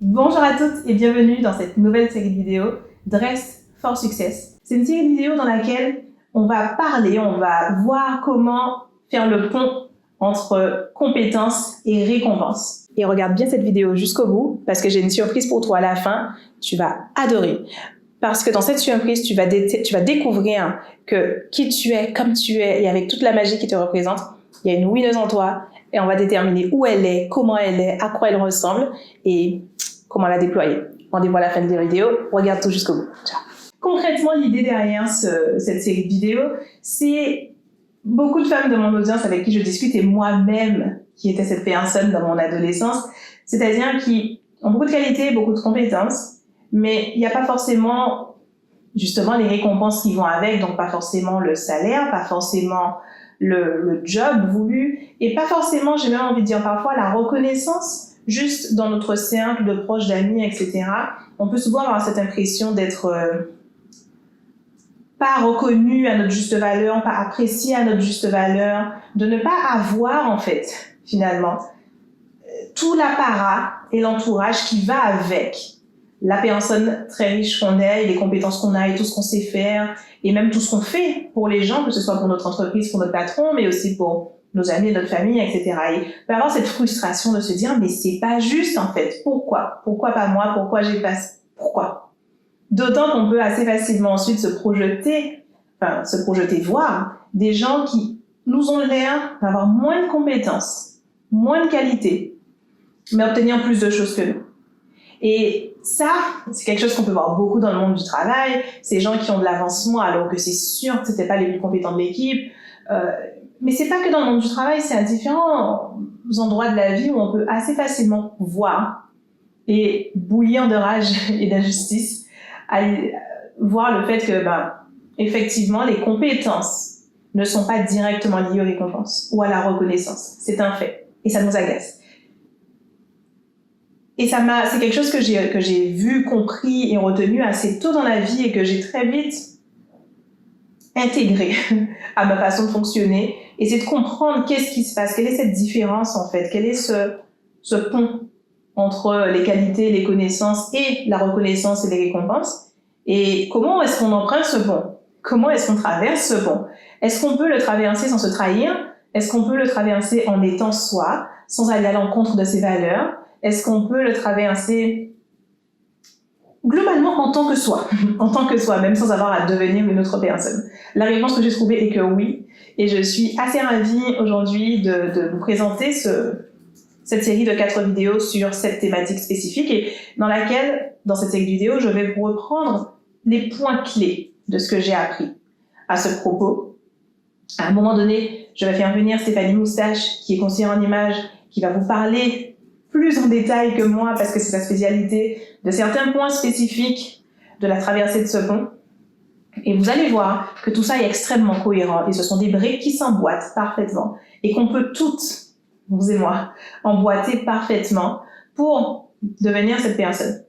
Bonjour à toutes et bienvenue dans cette nouvelle série de vidéos Dress for Success. C'est une série de vidéos dans laquelle on va parler, on va voir comment faire le pont entre compétences et récompenses. Et regarde bien cette vidéo jusqu'au bout parce que j'ai une surprise pour toi à la fin, tu vas adorer. Parce que dans cette surprise, tu vas découvrir que qui tu es, comme tu es et avec toute la magie qui te représente, il y a une winneuse en toi et on va déterminer où elle est, comment elle est, à quoi elle ressemble et comment la déployer. Rendez-vous à la fin de la vidéo, regarde tout jusqu'au bout. Ciao. Concrètement, l'idée derrière cette série de vidéos, c'est beaucoup de femmes de mon audience avec qui je discute et moi-même qui était cette personne dans mon adolescence, c'est-à-dire qui ont beaucoup de qualités, beaucoup de compétences, mais il n'y a pas forcément justement les récompenses qui vont avec, donc pas forcément le salaire, pas forcément le job voulu, et pas forcément, j'ai même envie de dire parfois, la reconnaissance juste dans notre cercle de proches, d'amis, etc. On peut souvent avoir cette impression d'être pas reconnu à notre juste valeur, pas apprécié à notre juste valeur, de ne pas avoir en fait, finalement, tout l'apparat et l'entourage qui va avec la personne très riche qu'on est, et les compétences qu'on a et tout ce qu'on sait faire, et même tout ce qu'on fait pour les gens, que ce soit pour notre entreprise, pour notre patron, mais aussi pour nos amis, notre famille, etc. Et peut avoir cette frustration de se dire, mais c'est pas juste en fait. Pourquoi? Pourquoi pas moi? Pourquoi j'ai pas... Pourquoi? D'autant qu'on peut assez facilement ensuite se projeter voir des gens qui nous ont l'air d'avoir moins de compétences, moins de qualités, mais obtenir plus de choses que nous. Et ça, c'est quelque chose qu'on peut voir beaucoup dans le monde du travail, ces gens qui ont de l'avancement alors que c'est sûr que c'était pas les plus compétents de l'équipe. Mais c'est pas que dans le monde du travail, c'est à différents endroits de la vie où on peut assez facilement voir et bouillir de rage et d'injustice, voir le fait que, effectivement, les compétences ne sont pas directement liées aux récompenses ou à la reconnaissance. C'est un fait. Et ça nous agace. Et c'est quelque chose que j'ai vu, compris et retenu assez tôt dans la vie et que j'ai très vite intégré à ma façon de fonctionner. Et c'est de comprendre qu'est-ce qui se passe, quelle est cette différence en fait, quel est ce pont entre les qualités, les connaissances et la reconnaissance et les récompenses. Et comment est-ce qu'on emprunte ce pont? Comment est-ce qu'on traverse ce pont? Est-ce qu'on peut le traverser sans se trahir? Est-ce qu'on peut le traverser en étant soi, sans aller à l'encontre de ses valeurs? Est-ce qu'on peut le traverser globalement en tant que soi, même sans avoir à devenir une autre personne? La réponse que j'ai trouvée est que oui, et je suis assez ravie aujourd'hui de vous présenter cette série de 4 vidéos sur cette thématique spécifique et dans cette série de vidéos, je vais vous reprendre les points clés de ce que j'ai appris à ce propos. À un moment donné, je vais faire venir Stéphanie Moustache, qui est conseillère en images, qui va vous parler plus en détail que moi, parce que c'est sa spécialité, de certains points spécifiques de la traversée de ce pont. Et vous allez voir que tout ça est extrêmement cohérent, et ce sont des briques qui s'emboîtent parfaitement, et qu'on peut toutes, vous et moi, emboîter parfaitement pour devenir cette personne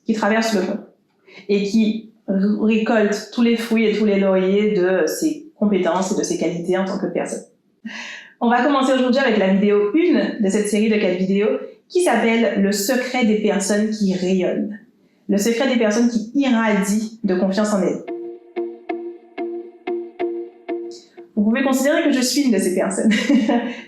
qui traverse le pont, et qui récolte tous les fruits et tous les lauriers de ses compétences et de ses qualités en tant que personne. On va commencer aujourd'hui avec la vidéo 1 de cette série de 4 vidéos qui s'appelle « Le secret des personnes qui rayonnent ». Le secret des personnes qui irradient de confiance en elles. Vous pouvez considérer que je suis une de ces personnes.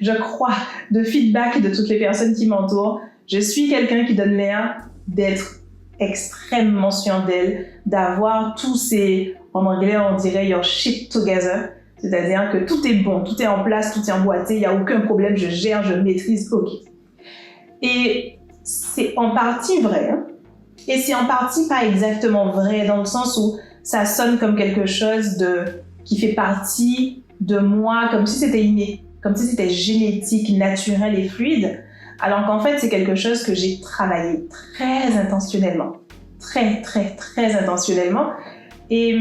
Je crois, de feedback de toutes les personnes qui m'entourent, je suis quelqu'un qui donne l'air d'être extrêmement sûr d'elle, d'avoir tous ces, en anglais on dirait « your shit together », c'est-à-dire que tout est bon, tout est en place, tout est emboîté, il n'y a aucun problème, je gère, je maîtrise, ok. Et c'est en partie vrai, hein? Et c'est en partie pas exactement vrai, dans le sens où ça sonne comme quelque chose qui fait partie de moi, comme si c'était inné, comme si c'était génétique, naturel et fluide, alors qu'en fait c'est quelque chose que j'ai travaillé très intentionnellement, très intentionnellement, et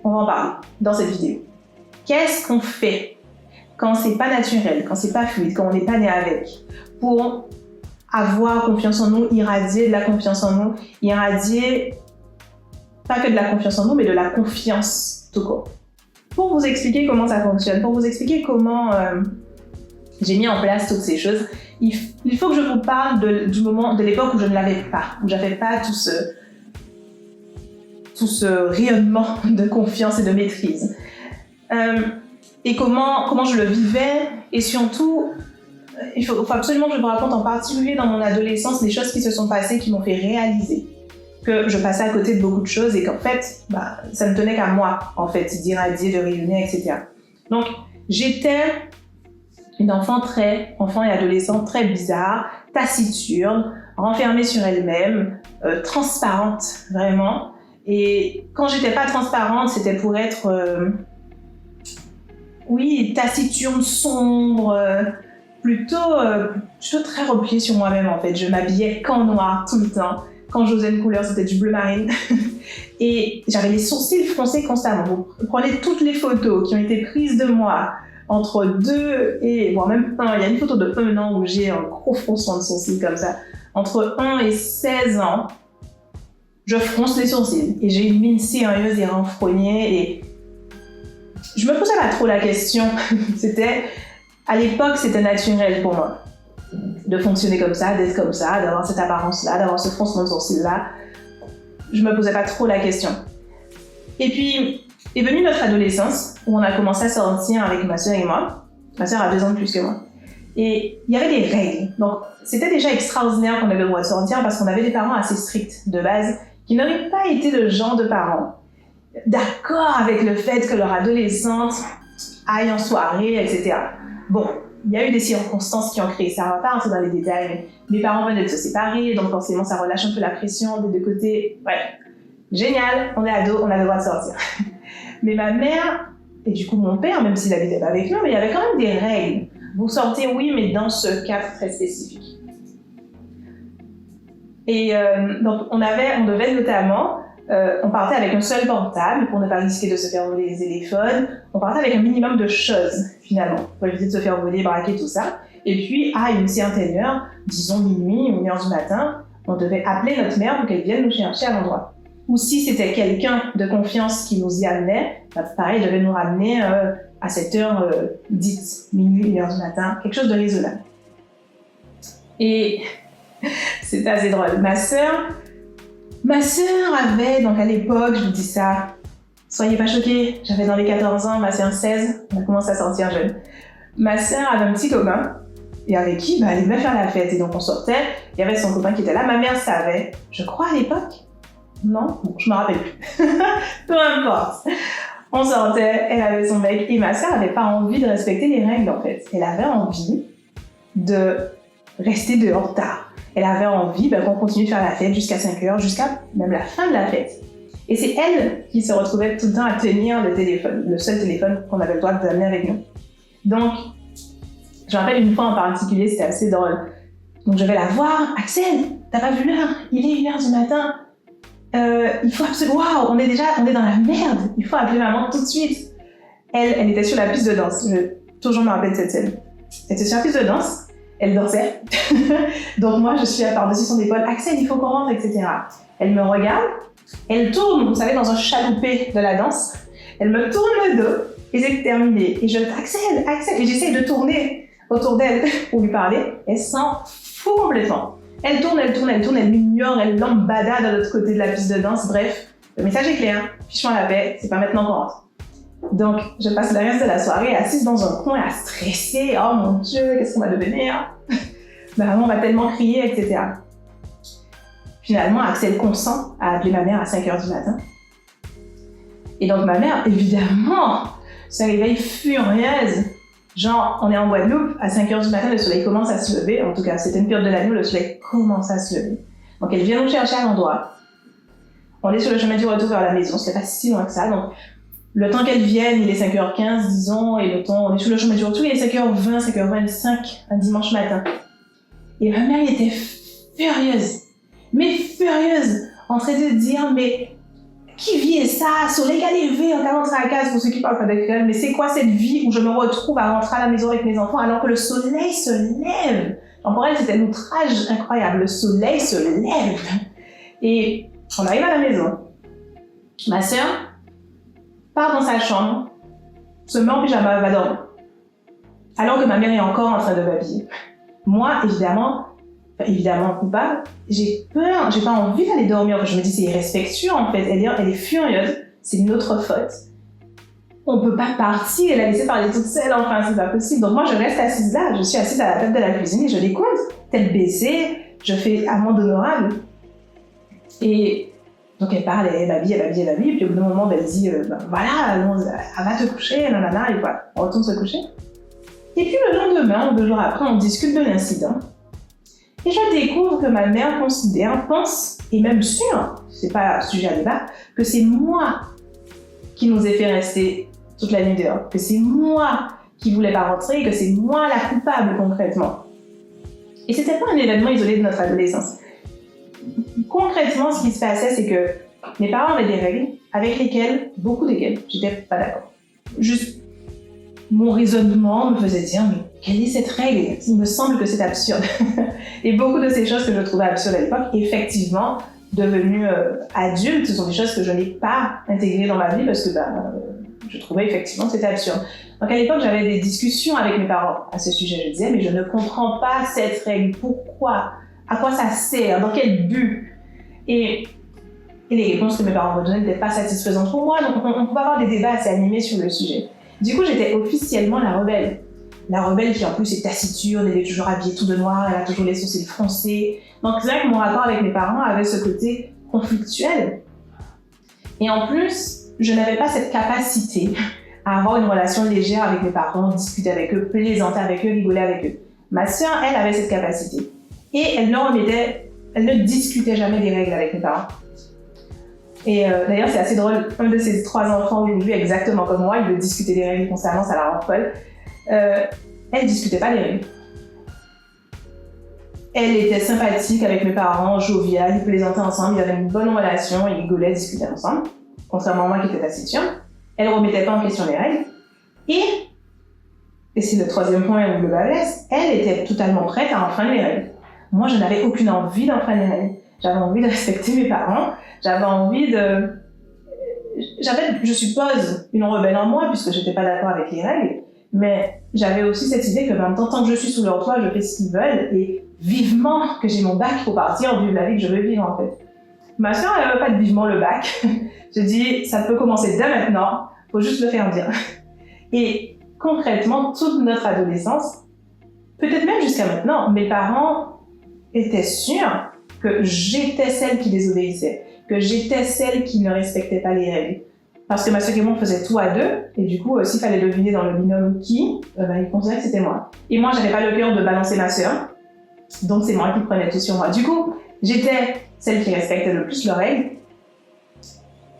on va en parler dans cette vidéo. Qu'est-ce qu'on fait quand c'est pas naturel, quand c'est pas fluide, quand on n'est pas né avec, pour avoir confiance en nous, irradier de la confiance en nous, irradier pas que de la confiance en nous, mais de la confiance tout court. Pour vous expliquer comment ça fonctionne, pour vous expliquer comment j'ai mis en place toutes ces choses, il faut que je vous parle du moment, de l'époque où je ne l'avais pas, où j'avais pas tout ce rayonnement de confiance et de maîtrise. Et comment je le vivais, et surtout, il faut absolument que je vous raconte en particulier dans mon adolescence des choses qui se sont passées qui m'ont fait réaliser que je passais à côté de beaucoup de choses et qu'en fait, ça ne tenait qu'à moi, en fait, d'irradier, de rayonner, etc. Donc, j'étais une enfant et adolescente très bizarre, taciturne, renfermée sur elle-même, transparente, vraiment. Et quand j'étais pas transparente, c'était pour être, taciturne, sombre, plutôt très repliée sur moi-même, en fait. Je m'habillais qu'en noir tout le temps. Quand j'osais une couleur, c'était du bleu marine. Et j'avais les sourcils froncés constamment. Vous prenez toutes les photos qui ont été prises de moi entre 2 et, voire même 1, il y a une photo de 1 an où j'ai un gros froncement de sourcils comme ça. Entre 1 et 16 ans, je fronce les sourcils. Et j'ai une mine sérieuse et renfrognée. Et je me posais pas trop la question. À l'époque, c'était naturel pour moi de fonctionner comme ça, d'être comme ça, d'avoir cette apparence-là, d'avoir ce froncement de sourcils-là. Je me posais pas trop la question. Et puis, est venue notre adolescence, où on a commencé à sortir avec ma sœur et moi. Ma sœur a 2 ans de plus que moi. Et il y avait des règles. Donc, c'était déjà extraordinaire qu'on avait le droit de sortir parce qu'on avait des parents assez stricts de base, qui n'avaient pas été le genre de parents d'accord avec le fait que leur adolescente aille en soirée, etc. Bon, il y a eu des circonstances qui ont créé ça, on va pas rentrer dans les détails, mais mes parents venaient de se séparer, donc forcément ça relâche un peu la pression des 2 côtés. Ouais, génial, on est ados, on a le droit de sortir. Mais ma mère, et du coup mon père, même s'il habitait pas avec nous, mais il y avait quand même des règles. Vous sortez, oui, mais dans ce cadre très spécifique. Et donc on devait notamment, on partait avec un seul portable pour ne pas risquer de se faire voler les téléphones. On partait avec un minimum de choses, finalement, pour éviter de se faire voler, braquer, tout ça. Et puis, à une certaine heure, disons minuit ou 1h du matin, on devait appeler notre mère pour qu'elle vienne nous chercher à l'endroit. Ou si c'était quelqu'un de confiance qui nous y amenait, pareil, il devait nous ramener à cette heure dite, minuit, 1h du matin, quelque chose de raisonnable. Et c'était assez drôle. Ma sœur avait, donc à l'époque, je vous dis ça, soyez pas choqués, j'avais dans les 14 ans, ma sœur 16, on a commencé à sortir jeune. Ma sœur avait un petit copain, et avec qui elle aimait faire la fête, et donc on sortait, il y avait son copain qui était là, ma mère savait, je crois à l'époque, non, bon, je me rappelle plus, peu importe. On sortait, elle avait son mec, et ma sœur avait pas envie de respecter les règles en fait, elle avait envie de rester dehors tard. Elle avait envie qu'on continue de faire la fête jusqu'à 5h, jusqu'à même la fin de la fête. Et c'est elle qui se retrouvait tout le temps à tenir le téléphone, le seul téléphone qu'on avait le droit d'amener avec nous. Donc, je me rappelle une fois en particulier, c'était assez drôle. Donc je vais la voir, Axel, t'as pas vu l'heure? Il est 1h du matin. Il faut absolument, waouh, on est dans la merde. Il faut appeler maman tout de suite. Elle était sur la piste de danse. Toujours me rappelle de cette scène. Elle était sur la piste de danse. Elle dansait. Donc moi, je suis par-dessus son épaule. Axel, il faut qu'on rentre, etc. Elle me regarde. Elle tourne, vous savez, dans un chaloupé de la danse. Elle me tourne le dos et c'est terminé. Et je dis Axel. Et j'essaye de tourner autour d'elle pour lui parler. Elle s'en fout complètement. Elle tourne, elle m'ignore, elle lambada de l'autre côté de la piste de danse. Bref, le message est clair. Fiche-moi la paix, c'est pas maintenant qu'on rentre. Donc, je passe le reste de la soirée assise dans un coin à stresser. Oh mon Dieu, qu'est-ce qu'on va devenir? Maman va tellement crier, etc. Finalement, Axel consent à appeler ma mère à 5h du matin. Et donc, ma mère, évidemment, se réveille furieuse. Genre, on est en Guadeloupe, à 5h du matin, le soleil commence à se lever. En tout cas, c'était une période de l'année où le soleil commence à se lever. Donc, elle vient nous chercher à l'endroit. On est sur le chemin du retour vers la maison, c'était pas si loin que ça. Donc, le temps qu'elle vienne, il est 5h15, disons, et on est sur le chemin du retour, il est 5h20, 5h25, un dimanche matin. Et ma mère était furieuse, en train de dire, mais qui vit ça, soleil à lever en 40 à la case pour ceux qui parlent pas de créole, mais c'est quoi cette vie où je me retrouve à rentrer à la maison avec mes enfants alors que le soleil se lève? Donc pour elle, c'était un outrage incroyable, le soleil se lève. Et on arrive à la maison. Ma sœur part dans sa chambre, se met en pyjama, va dormir. Alors que ma mère est encore en train de m'habiller. moi, évidemment coupable, j'ai peur, j'ai pas envie d'aller dormir. Je me dis, c'est irrespectueux, en fait. Elle est furieuse, c'est notre faute. On peut pas partir et la laisser parler toute seule, enfin, c'est pas possible. Donc moi, je reste assise là, je suis assise à la table de la cuisine et je l'écoute, tête baissée, je fais amende honorable. Et donc elle parle, elle babille, et puis au bout d'un moment, elle dit, voilà, elle va te coucher, nanana, et voilà, on retourne se coucher. Et puis le lendemain, 2 jours après, on discute de l'incident. Et je découvre que ma mère pense, et même sûre, c'est pas sujet à débat, que c'est moi qui nous ai fait rester toute la nuit dehors, que c'est moi qui voulais pas rentrer, que c'est moi la coupable concrètement. Et c'était pas un événement isolé de notre adolescence. Concrètement, ce qui se passait, c'est que mes parents avaient des règles avec lesquelles, beaucoup desquelles, j'étais pas d'accord. Juste, mon raisonnement me faisait dire, mais quelle est cette règle? Il me semble que c'est absurde. Et beaucoup de ces choses que je trouvais absurdes à l'époque, effectivement, devenues adultes, ce sont des choses que je n'ai pas intégrées dans ma vie parce que je trouvais effectivement que c'était absurde. Donc à l'époque, j'avais des discussions avec mes parents à ce sujet. Je disais, mais je ne comprends pas cette règle. Pourquoi? À quoi ça sert? Dans quel but? Et les réponses que mes parents me donnaient n'étaient pas satisfaisantes pour moi. Donc on pouvait avoir des débats assez animés sur le sujet. Du coup, j'étais officiellement la rebelle. La rebelle qui en plus est taciturne, elle est toujours habillée tout de noir, elle a toujours les sourcils froncés. Donc c'est vrai que mon rapport avec mes parents avait ce côté conflictuel. Et en plus, je n'avais pas cette capacité à avoir une relation légère avec mes parents, discuter avec eux, plaisanter avec eux, rigoler avec eux. Ma sœur, elle avait cette capacité. Et elle ne discutait jamais des règles avec mes parents. Et d'ailleurs, c'est assez drôle, un de ses 3 enfants aujourd'hui, exactement comme moi, il veut discuter des règles constamment, ça la rend folle. Elle ne discutait pas des règles. Elle était sympathique avec mes parents, joviale, ils plaisantaient ensemble, ils avaient une bonne relation, ils rigolaient, discutaient ensemble. Contrairement à moi qui était taciturne. Elle ne remettait pas en question les règles. Et c'est le 3e point où le bas blesse, elle était totalement prête à enfreindre les règles. Moi, je n'avais aucune envie d'enfreindre les règles. J'avais envie de respecter mes parents, je suppose, une rebelle en moi, puisque je n'étais pas d'accord avec les règles, mais j'avais aussi cette idée que en même temps, tant que je suis sous leur toit, je fais ce qu'ils veulent, et vivement que j'ai mon bac pour partir, vivre la vie que je veux vivre, en fait. Ma sœur, elle n'avait pas de vivement le bac. Je dis, ça peut commencer dès maintenant, faut juste le faire bien. Et concrètement, toute notre adolescence, peut-être même jusqu'à maintenant, mes parents étaient sûrs que j'étais celle qui désobéissait, que j'étais celle qui ne respectait pas les règles. Parce que ma sœur et moi, on faisait tout à 2, et du coup, s'il fallait deviner dans le binôme qui, ils considéraient que c'était moi. Et moi, j'avais pas le cœur de balancer ma sœur, donc c'est moi qui prenais tout sur moi. Du coup, j'étais celle qui respectait le plus leurs règles.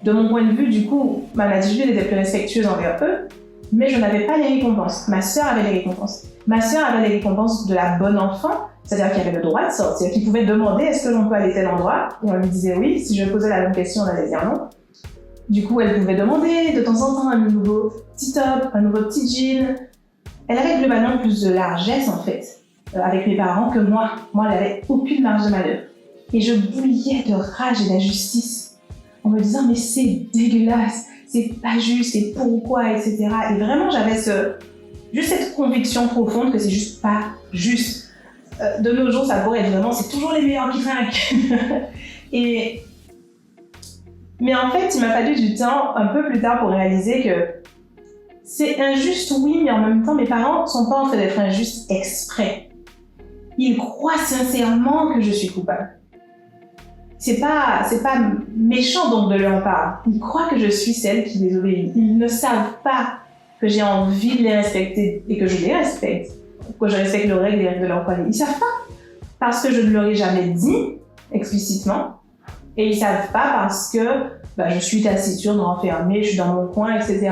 De mon point de vue, du coup, ma attitude était plus respectueuse envers eux, mais je n'avais pas les récompenses. Ma sœur avait les récompenses. Ma sœur avait les récompenses de la bonne enfant, c'est-à-dire qu'elle avait le droit de sortir, qu'il pouvait demander est-ce que l'on peut aller à tel endroit, et on lui disait oui. Si je posais la même question, on allait dire non. Du coup, elle pouvait demander de temps en temps un nouveau petit top, un nouveau petit jean. Elle avait globalement plus de largesse, en fait, avec mes parents que moi. Moi, elle n'avait aucune marge de manœuvre. Et je bouillais de rage et d'injustice en me disant, mais c'est dégueulasse, c'est pas juste, et pourquoi, etc. Et vraiment, j'avais juste cette conviction profonde que c'est juste pas juste. De nos jours, ça pourrait être vraiment, c'est toujours les meilleurs qui trinquent. Mais en fait, il m'a fallu du temps, un peu plus tard, pour réaliser que c'est injuste, oui, mais en même temps, mes parents sont pas en train d'être injustes exprès. Ils croient sincèrement que je suis coupable. C'est pas méchant donc de leur part. Ils croient que je suis celle qui désobéit. Ils ne savent pas que j'ai envie de les respecter et que je les respecte. Que je respecte leurs règles et les règles de leur foyer. Ils savent pas. Parce que je ne leur ai jamais dit explicitement. Et ils savent pas parce que je suis taciturne, renfermée, je suis dans mon coin, etc.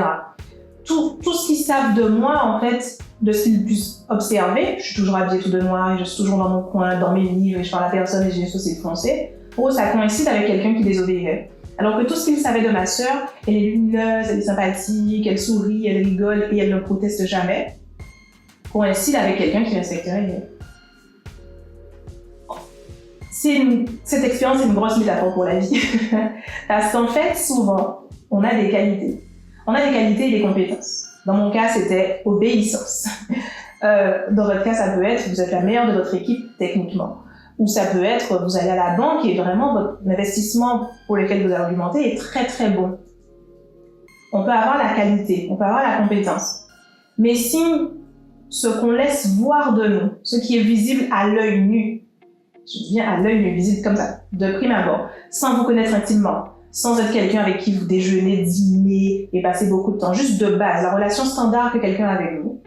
Tout ce qu'ils savent de moi, en fait, de ce qu'ils puissent observer, je suis toujours habillée tout de noir et je suis toujours dans mon coin, dans mes livres et je parle à personne et j'ai les sourcils foncés. Pour eux, ça coïncide avec quelqu'un qui désobéirait. Alors que tout ce qu'ils savaient de ma sœur, elle est lumineuse, elle est sympathique, elle sourit, elle rigole et elle ne proteste jamais, coïncide avec quelqu'un qui respecterait les... Cette expérience est une grosse métaphore pour la vie. Parce qu'en fait, souvent, on a des qualités. On a des qualités et des compétences. Dans mon cas, c'était obéissance. Dans votre cas, ça peut être vous êtes la meilleure de votre équipe techniquement. Ou ça peut être vous allez à la banque et vraiment votre investissement pour lequel vous argumentez est très très bon. On peut avoir la qualité, on peut avoir la compétence. Mais si ce qu'on laisse voir de nous, ce qui est visible à l'œil nu, je dis bien à l'œil nu, visible comme ça, de prime abord, sans vous connaître intimement, sans être quelqu'un avec qui vous déjeunez, dînez et passez beaucoup de temps, juste de base, la relation standard que quelqu'un a avec vous,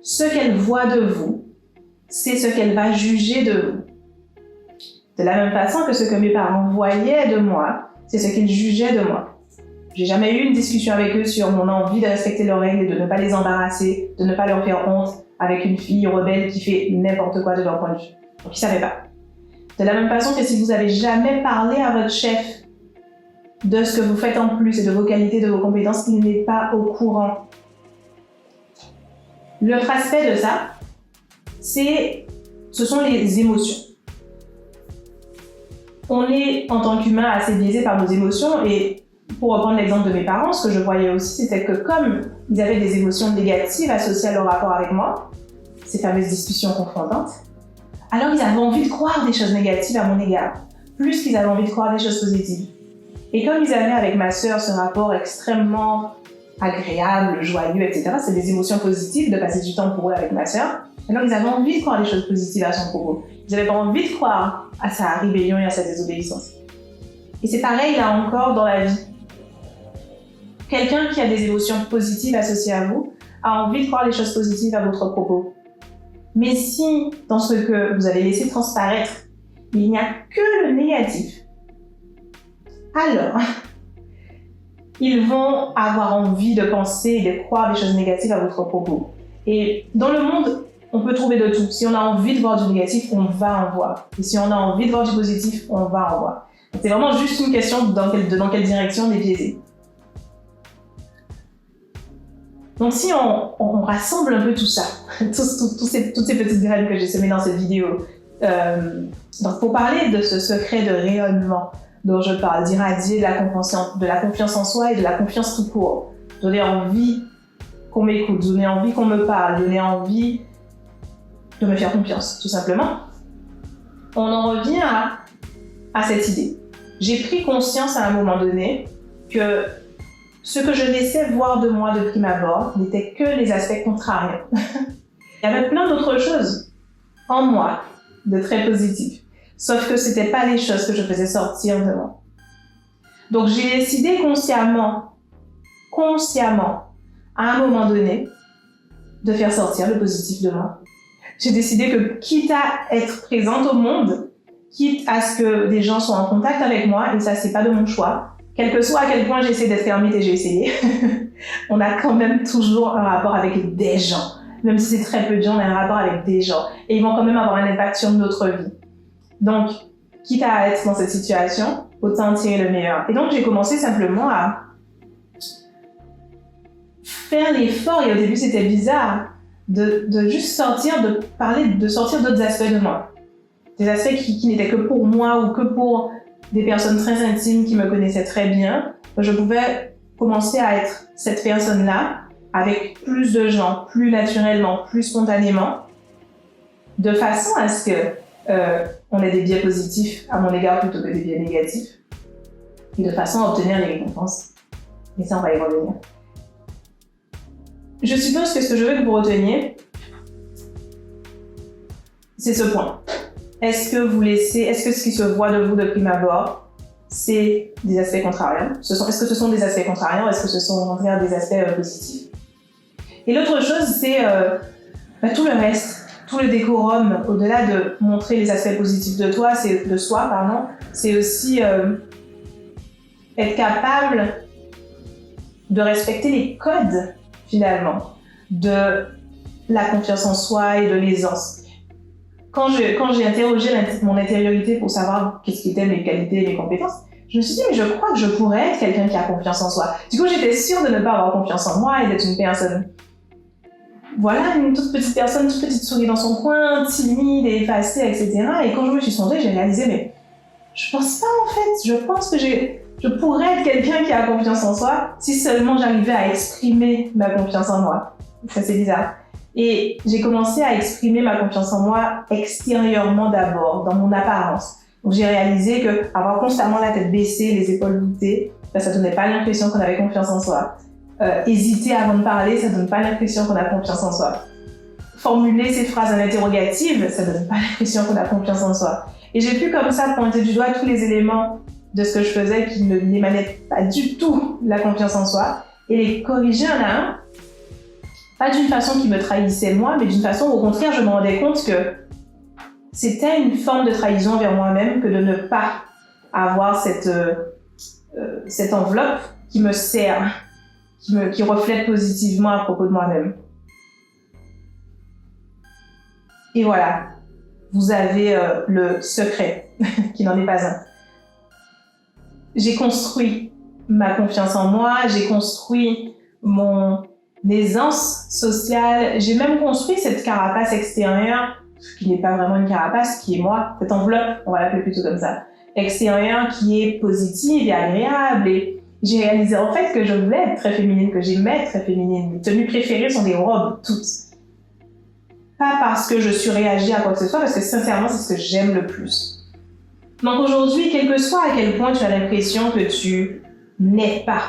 ce qu'elle voit de vous, c'est ce qu'elle va juger de vous. De la même façon que ce que mes parents voyaient de moi, c'est ce qu'ils jugeaient de moi. J'ai jamais eu une discussion avec eux sur mon envie de respecter leurs règles et de ne pas les embarrasser, de ne pas leur faire honte avec une fille rebelle qui fait n'importe quoi de leur point de vue. Donc ils savaient pas. De la même façon que si vous avez jamais parlé à votre chef de ce que vous faites en plus et de vos qualités, de vos compétences, il n'est pas au courant. L'autre aspect de ça, ce sont les émotions. On est, en tant qu'humain, assez biaisé par nos émotions et pour reprendre l'exemple de mes parents, ce que je voyais aussi, c'était que comme ils avaient des émotions négatives associées à leur rapport avec moi, ces fameuses discussions confrontantes, alors ils avaient envie de croire des choses négatives à mon égard, plus qu'ils avaient envie de croire des choses positives. Et comme ils avaient avec ma sœur ce rapport extrêmement agréable, joyeux, etc., c'est des émotions positives de passer du temps pour eux avec ma sœur, alors ils avaient envie de croire des choses positives à son propos. Ils n'avaient pas envie de croire à sa rébellion et à sa désobéissance. Et c'est pareil là encore dans la vie. Quelqu'un qui a des émotions positives associées à vous a envie de croire les choses positives à votre propos. Mais si, dans ce que vous avez laissé transparaître, il n'y a que le négatif, alors, ils vont avoir envie de penser et de croire des choses négatives à votre propos. Et dans le monde, on peut trouver de tout. Si on a envie de voir du négatif, on va en voir. Et si on a envie de voir du positif, on va en voir. Donc, c'est vraiment juste une question de dans quelle direction on est biaisé. Donc si on rassemble un peu tout ça, toutes ces petites graines que j'ai semées dans cette vidéo, donc pour parler de ce secret de rayonnement dont je parle, d'irradier de la confiance en soi et de la confiance tout court, donner envie qu'on m'écoute, donner envie qu'on me parle, donner envie de me faire confiance, tout simplement, on en revient à cette idée. J'ai pris conscience à un moment donné que ce que je laissais voir de moi de prime abord n'était que les aspects contrariants. Il y avait plein d'autres choses en moi de très positifs, sauf que c'était pas les choses que je faisais sortir de moi. Donc j'ai décidé consciemment, à un moment donné, de faire sortir le positif de moi. J'ai décidé que quitte à être présente au monde, quitte à ce que des gens soient en contact avec moi, et ça c'est pas de mon choix, quel que soit à quel point j'essaie d'être ermite et j'ai essayé, on a quand même toujours un rapport avec des gens. Même si c'est très peu de gens, on a un rapport avec des gens. Et ils vont quand même avoir un impact sur notre vie. Donc, quitte à être dans cette situation, autant tirer le meilleur. Et donc, j'ai commencé simplement à faire l'effort, et au début c'était bizarre, de juste sortir d'autres aspects de moi. Des aspects qui n'étaient que pour moi ou que pour des personnes très intimes qui me connaissaient très bien. Je pouvais commencer à être cette personne-là avec plus de gens, plus naturellement, plus spontanément, de façon à ce que on ait des biais positifs à mon égard plutôt que des biais négatifs, et de façon à obtenir les récompenses. Et ça, on va y revenir. Je suppose que ce que je veux que vous reteniez, c'est ce point. Est-ce que ce qui se voit de vous de prime abord, c'est des aspects contrariants? Est-ce que ce sont des aspects contrariants? Est-ce que ce sont au contraire des aspects positifs? Et l'autre chose, c'est tout le reste, tout le décorum, au-delà de montrer les aspects positifs de soi, c'est aussi être capable de respecter les codes, finalement, de la confiance en soi et de l'aisance. Quand j'ai interrogé mon intériorité pour savoir qu'est-ce qui étaient mes qualités et mes compétences, je me suis dit, mais je crois que je pourrais être quelqu'un qui a confiance en soi. Du coup, j'étais sûre de ne pas avoir confiance en moi et d'être une personne, une toute petite souris dans son coin, timide et effacée, etc. Et quand je me suis sondée, j'ai réalisé, mais je pense pas en fait. Je pense que je pourrais être quelqu'un qui a confiance en soi si seulement j'arrivais à exprimer ma confiance en moi. Ça, c'est bizarre. Et j'ai commencé à exprimer ma confiance en moi extérieurement d'abord, dans mon apparence. Donc j'ai réalisé que avoir constamment la tête baissée, les épaules voûtées, ça donnait pas l'impression qu'on avait confiance en soi. Hésiter avant de parler, ça donne pas l'impression qu'on a confiance en soi. Formuler ces phrases en interrogative, ça donne pas l'impression qu'on a confiance en soi. Et j'ai pu comme ça pointer du doigt tous les éléments de ce que je faisais qui ne n'émanaient pas du tout la confiance en soi et les corriger un à un. Pas d'une façon qui me trahissait moi, mais d'une façon où au contraire je me rendais compte que c'était une forme de trahison envers moi-même que de ne pas avoir cette enveloppe qui me sert, qui reflète positivement à propos de moi-même. Et voilà, vous avez le secret, qui n'en est pas un. J'ai construit ma confiance en moi, j'ai construit mon aisance sociale, j'ai même construit cette carapace extérieure, qui n'est pas vraiment une carapace, qui est moi, cette enveloppe, on va l'appeler plutôt comme ça, extérieure qui est positive et agréable. Et j'ai réalisé en fait que je voulais être très féminine, que j'aimais être très féminine. Mes tenues préférées sont des robes, toutes. Pas parce que je suis réagée à quoi que ce soit, parce que sincèrement, c'est ce que j'aime le plus. Donc aujourd'hui, quel que soit à quel point tu as l'impression que tu n'es pas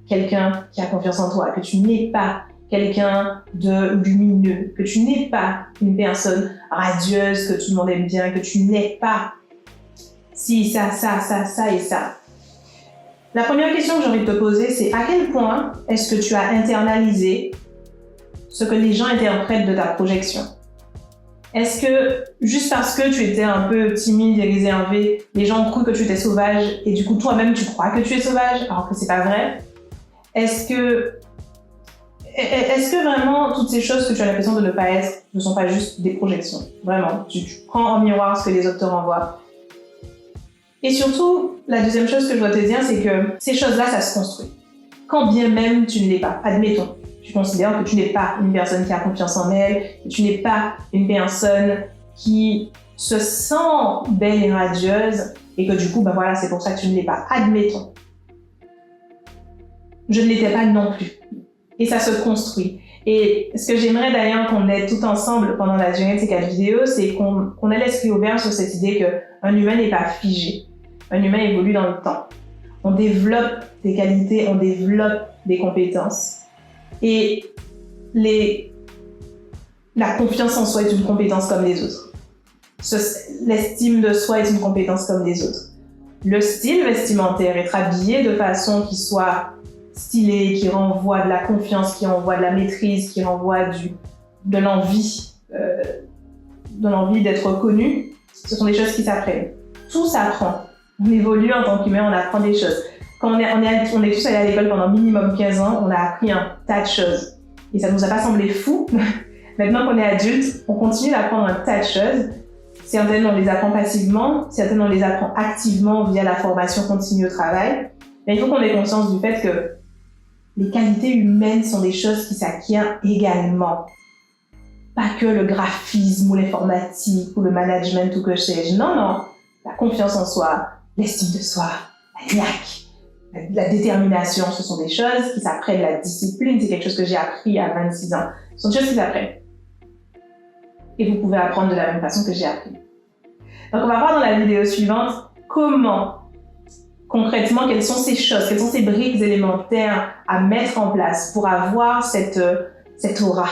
quelqu'un qui a confiance en toi, que tu n'es pas quelqu'un de lumineux, que tu n'es pas une personne radieuse, que tout le monde aime bien, que tu n'es pas si, ça et ça. La première question que j'ai envie de te poser, c'est à quel point est-ce que tu as internalisé ce que les gens interprètent de ta projection? Est-ce que, juste parce que tu étais un peu timide et réservé, les gens ont cru que tu étais sauvage et du coup toi-même tu crois que tu es sauvage alors que c'est pas vrai? Est-ce que vraiment toutes ces choses que tu as l'impression de ne pas être ne sont pas juste des projections? Vraiment, tu prends en miroir ce que les autres te renvoient. Et surtout, la deuxième chose que je dois te dire, c'est que ces choses-là, ça se construit. Quand bien même tu ne l'es pas, admettons. Tu considères que tu n'es pas une personne qui a confiance en elle, que tu n'es pas une personne qui se sent belle et radieuse, et que du coup, ben voilà, c'est pour ça que tu ne l'es pas. Admettons. Je ne l'étais pas non plus. Et ça se construit. Et ce que j'aimerais d'ailleurs qu'on ait tout ensemble pendant la durée de ces 4 vidéos, c'est qu'on ait l'esprit ouvert sur cette idée qu'un humain n'est pas figé. Un humain évolue dans le temps. On développe des qualités, on développe des compétences. Et la confiance en soi est une compétence comme les autres. L'estime de soi est une compétence comme les autres. Le style vestimentaire, être habillé de façon qui soit stylé, qui renvoie de la confiance, qui renvoie de la maîtrise, qui renvoie de l'envie d'être reconnu, ce sont des choses qui s'apprennent. Tout s'apprend. On évolue en tant qu'humain, on apprend des choses. Quand on est tous allés à l'école pendant minimum 15 ans, on a appris un tas de choses. Et ça nous a pas semblé fou. Maintenant qu'on est adulte, on continue d'apprendre un tas de choses. Certaines, on les apprend passivement, certaines, on les apprend activement via la formation continue au travail. Mais il faut qu'on ait conscience du fait que les qualités humaines sont des choses qui s'acquièrent également. Pas que le graphisme ou l'informatique ou le management ou que sais-je. Non. La confiance en soi, l'estime de soi, la niaque, la détermination, ce sont des choses qui s'apprennent. La discipline, c'est quelque chose que j'ai appris à 26 ans. Ce sont des choses qui s'apprennent. Et vous pouvez apprendre de la même façon que j'ai appris. Donc on va voir dans la vidéo suivante comment, concrètement, quelles sont ces choses, quelles sont ces briques élémentaires à mettre en place pour avoir cette aura,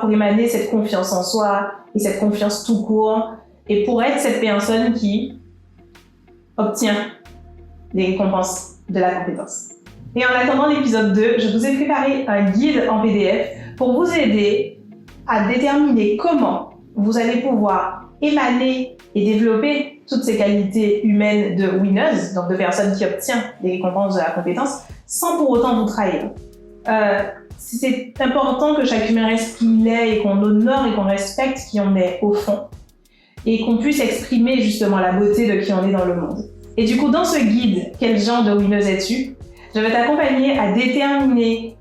pour émaner cette confiance en soi et cette confiance tout court, et pour être cette personne qui obtient les récompenses de la compétence. Et en attendant l'épisode 2, je vous ai préparé un guide en PDF pour vous aider à déterminer comment vous allez pouvoir émaner et développer toutes ces qualités humaines de winners, donc de personnes qui obtiennent les récompenses de la compétence, sans pour autant vous trahir. C'est important que chaque humain reste qui il est et qu'on honore et qu'on respecte qui on est au fond et qu'on puisse exprimer justement la beauté de qui on est dans le monde. Et du coup, dans ce guide, quel genre de winneuse es-tu? Je vais t'accompagner à déterminer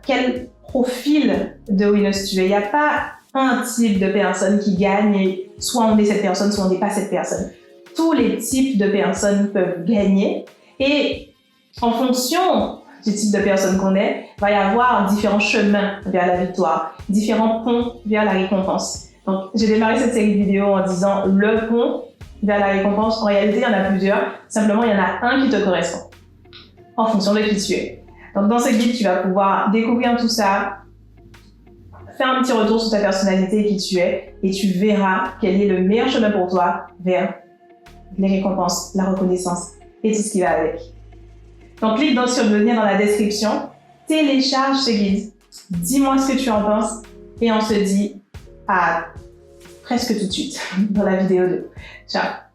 quel profil de winneuse tu es. Il n'y a pas un type de personne qui gagne et soit on est cette personne, soit on n'est pas cette personne. Tous les types de personnes peuvent gagner et en fonction du type de personne qu'on est, il va y avoir différents chemins vers la victoire, différents ponts vers la récompense. Donc, j'ai démarré cette série de vidéos en disant le pont vers la récompense. En réalité, il y en a plusieurs. Simplement, il y en a un qui te correspond en fonction de qui tu es. Donc, dans ce guide, tu vas pouvoir découvrir tout ça, faire un petit retour sur ta personnalité et qui tu es, et tu verras quel est le meilleur chemin pour toi vers les récompenses, la reconnaissance et tout ce qui va avec. Donc, clique donc sur le lien dans la description, télécharge ce guide, dis-moi ce que tu en penses, et on se dit à presque tout de suite dans la vidéo 2. Ciao!